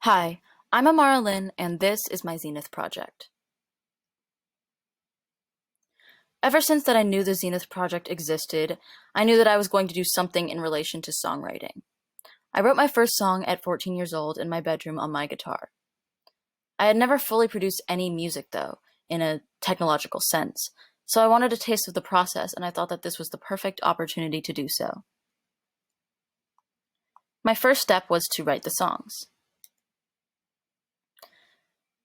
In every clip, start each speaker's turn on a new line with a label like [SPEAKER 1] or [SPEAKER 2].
[SPEAKER 1] Hi, I'm AmaraL, and this is my Zenith project. Ever since that I knew the Zenith project existed, I knew that I was going to do something in relation to songwriting. I wrote my first song at 14 years old in my bedroom on my guitar. I had never fully produced any music, though, in a technological sense, so I wanted a taste of the process, and I thought that this was the perfect opportunity to do so. My first step was to write the songs.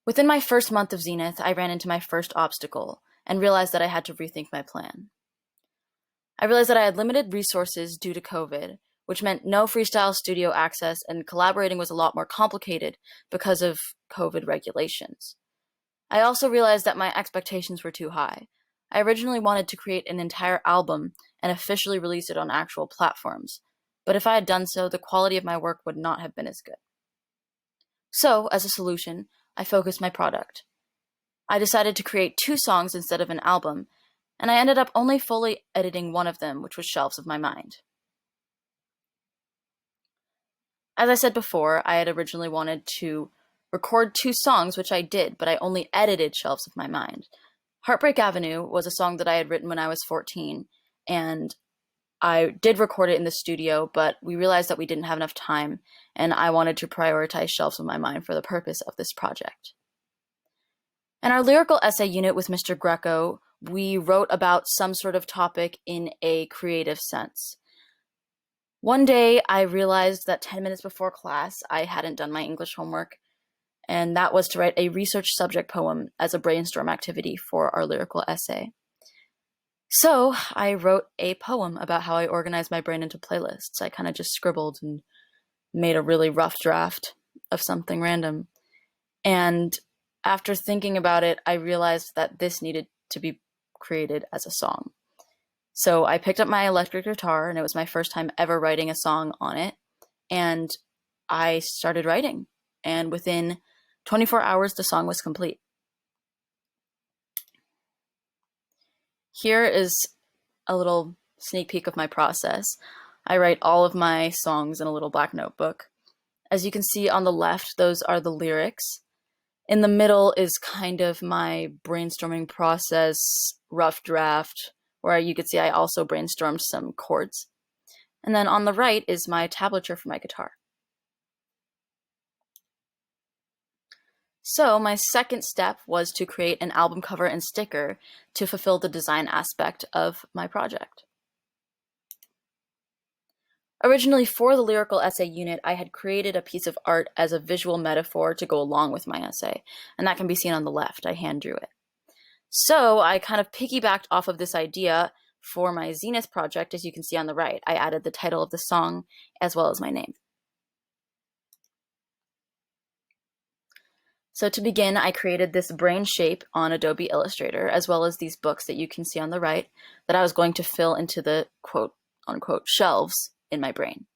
[SPEAKER 1] Within my first month of Zenith, I ran into my first obstacle and realized that I had to rethink my plan. I realized that I had limited resources due to COVID, which meant no freestyle studio access, and collaborating was a lot more complicated because of COVID regulations. I also realized that my expectations were too high. I originally wanted to create an entire album and officially release it on actual platforms, but if I had done so, the quality of my work would not have been as good. So, as a solution, I focused my product. I decided to create 2 songs instead of an album, and I ended up only fully editing one of them, which was Shelves of My Mind. As I said before, I had originally wanted to record 2 songs, which I did, but I only edited Shelves of My Mind. Heartbreak Avenue was a song that I had written when I was 14, and I did record it in the studio, but we realized that we didn't have enough time, and I wanted to prioritize Shelves of My Mind for the purpose of this project. In our lyrical essay unit with Mr. Greco, we wrote about some sort of topic in a creative sense. One day, I realized that 10 minutes before class, I hadn't done my English homework, and that was to write a research subject poem as a brainstorm activity for our lyrical essay. So I wrote a poem about how I organize my brain into playlists. I kind of just scribbled and made a really rough draft of something random. And after thinking about it, I realized that this needed to be created as a song. So I picked up my electric guitar, and it was my first time ever writing a song on it. And I started writing. And within 24 hours, the song was complete. Here is a little sneak peek of my process. I write all of my songs in a little black notebook. As you can see on the left, those are the lyrics. In the middle is kind of my brainstorming process, rough draft, where you could see I also brainstormed some chords. And then on the right is my tablature for my guitar. So my second step was to create an album cover and sticker to fulfill the design aspect of my project. Originally, for the lyrical essay unit, I had created a piece of art as a visual metaphor to go along with my essay, and that can be seen on the left. I hand drew it. So I kind of piggybacked off of this idea for my Zenith project, as you can see on the right. I added the title of the song as well as my name. So to begin, I created this brain shape on Adobe Illustrator, as well as these books that you can see on the right, that I was going to fill into the quote-unquote shelves in my brain.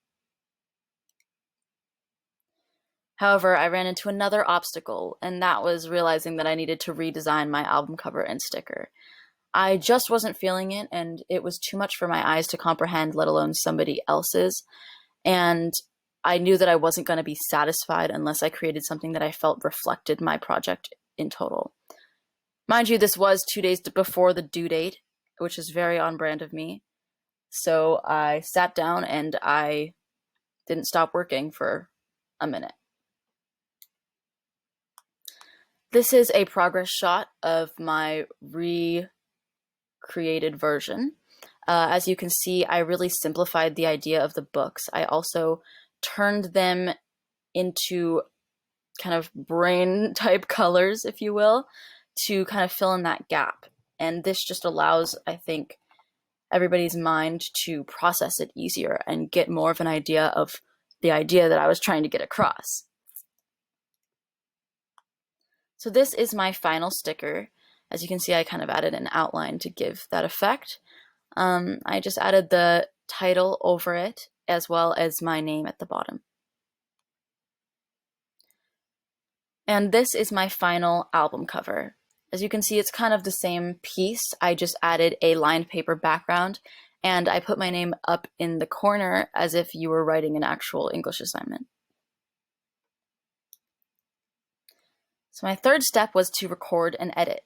[SPEAKER 1] However, I ran into another obstacle, and that was realizing that I needed to redesign my album cover and sticker. I just wasn't feeling it, and it was too much for my eyes to comprehend, let alone somebody else's. And I knew that I wasn't going to be satisfied unless I created something that I felt reflected my project in total. Mind you, this was 2 days before the due date, which is very on brand of me. So I sat down and I didn't stop working for a minute. This is a progress shot of my recreated version. As you can see, I really simplified the idea of the books. I also turned them into kind of brain type colors, if you will, to kind of fill in that gap. And this just allows, I think, everybody's mind to process it easier and get more of an idea of the idea that I was trying to get across. So this is my final sticker. As you can see, I kind of added an outline to give that effect. I just added the title over it as well as my name at the bottom. And this is my final album cover. As you can see, it's kind of the same piece. I just added a lined paper background, and I put my name up in the corner as if you were writing an actual English assignment. So my third step was to record and edit.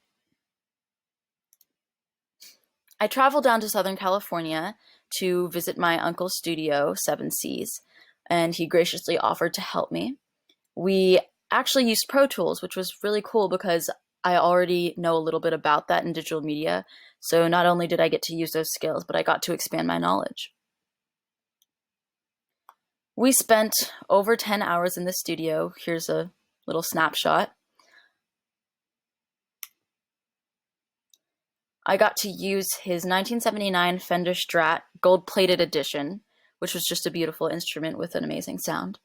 [SPEAKER 1] I traveled down to Southern California to visit my uncle's studio, 7Cs, and he graciously offered to help me. We actually used Pro Tools, which was really cool because I already know a little bit about that in digital media. So not only did I get to use those skills, but I got to expand my knowledge. We spent over 10 hours in the studio. Here's a little snapshot. I got to use his 1979 Fender Strat gold-plated edition, which was just a beautiful instrument with an amazing sound,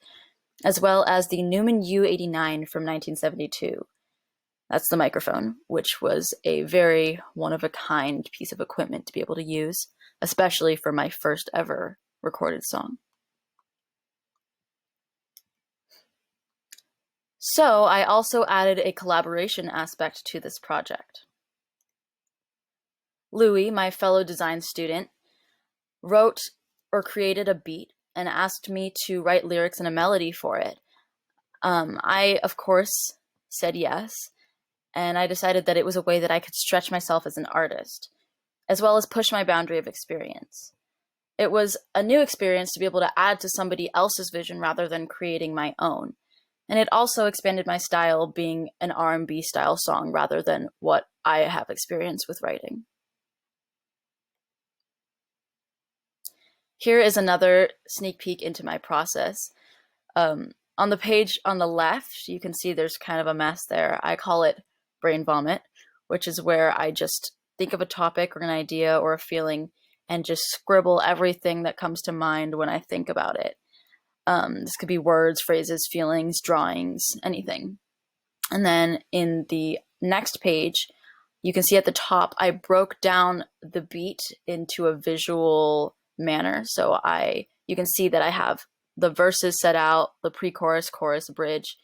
[SPEAKER 1] as well as the Neumann U89 from 1972. That's the microphone, which was a very one-of-a-kind piece of equipment to be able to use, especially for my first ever recorded song. So I also added a collaboration aspect to this project. Louis, my fellow design student, wrote or created a beat and asked me to write lyrics and a melody for it. I, of course, said yes, and I decided that it was a way that I could stretch myself as an artist, as well as push my boundary of experience. It was a new experience to be able to add to somebody else's vision rather than creating my own. And it also expanded my style, being an R&B style song rather than what I have experience with writing. Here is another sneak peek into my process. On the page on the left, you can see there's kind of a mess there. I call it brain vomit, which is where I just think of a topic or an idea or a feeling and just scribble everything that comes to mind when I think about it. This could be words, phrases, feelings, drawings, anything. And then in the next page, you can see at the top, I broke down the beat into a visual manner. So you can see that I have the verses set out, the pre-chorus, chorus, bridge.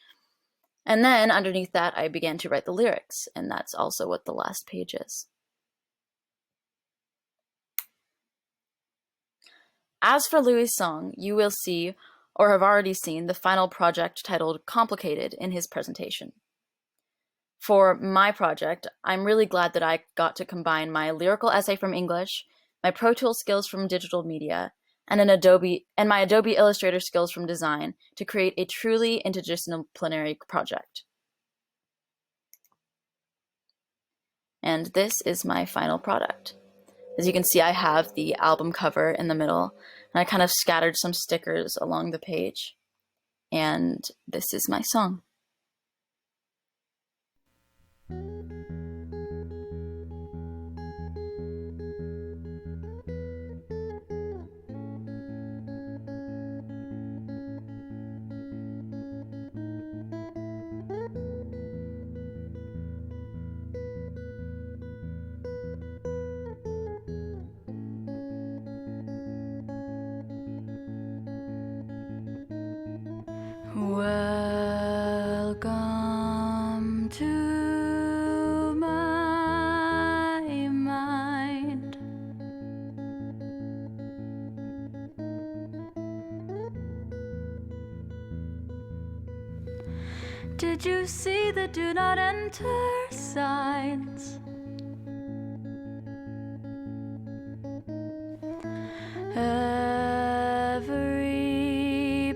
[SPEAKER 1] And then underneath that, I began to write the lyrics. And that's also what the last page is. As for Louis' song, you will see, or have already seen, the final project titled Complicated in his presentation. For my project, I'm really glad that I got to combine my lyrical essay from English, my Pro Tools skills from digital media, and my Adobe Illustrator skills from design to create a truly interdisciplinary project. And this is my final product. As you can see, I have the album cover in the middle, and I kind of scattered some stickers along the page. And this is my song. Welcome to my mind. Did you see the do not enter signs? Every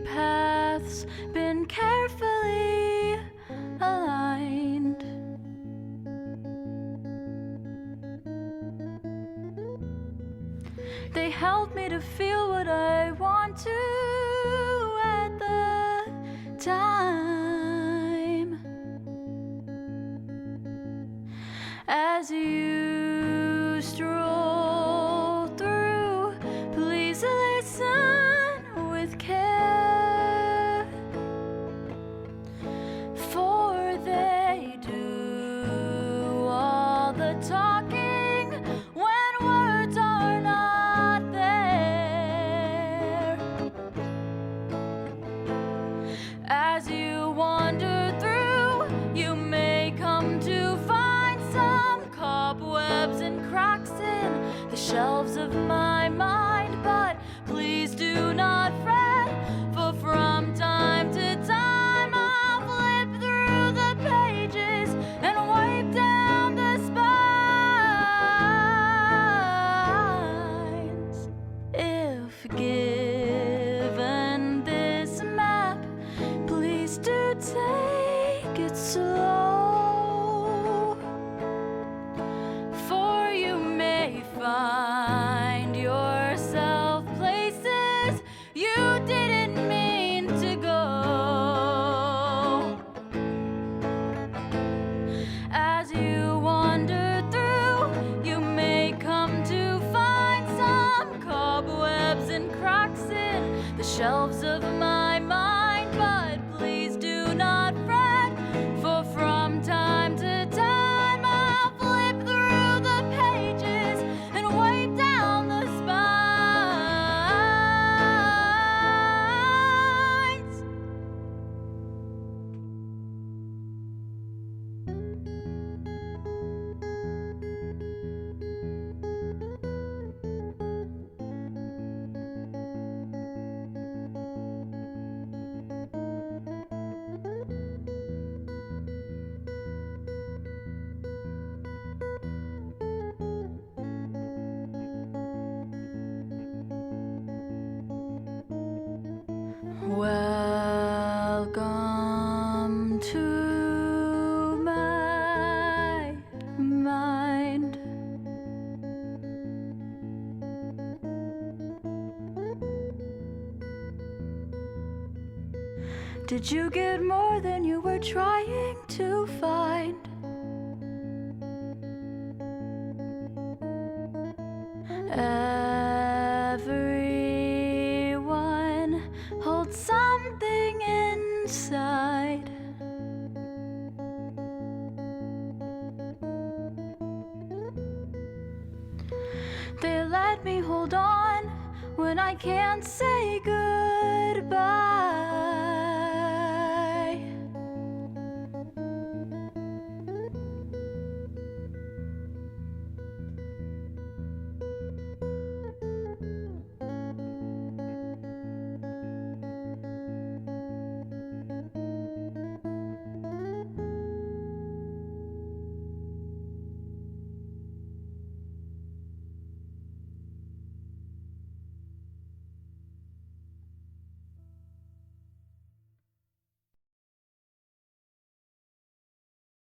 [SPEAKER 1] path's been carefully aligned. They help me to feel what I want to at the time. As you stroll through, please listen with care, for they do all the talking when words are not there. As you wander through, you may come to find some cobwebs and cracks in the shelves of my mind, but please do not fret, for from time to time I'll flip through the pages take it slow, for you may find yourself places you didn't mean to go. As you wander through, you may come to find some cobwebs and cracks in the shelves of my mind, but please do not fret, for from time to time I'll flip through the pages and weigh down the spines. Welcome to my mind. Did you get more than you were trying to find? Everyone holds something inside. They let me hold on when I can't say goodbye.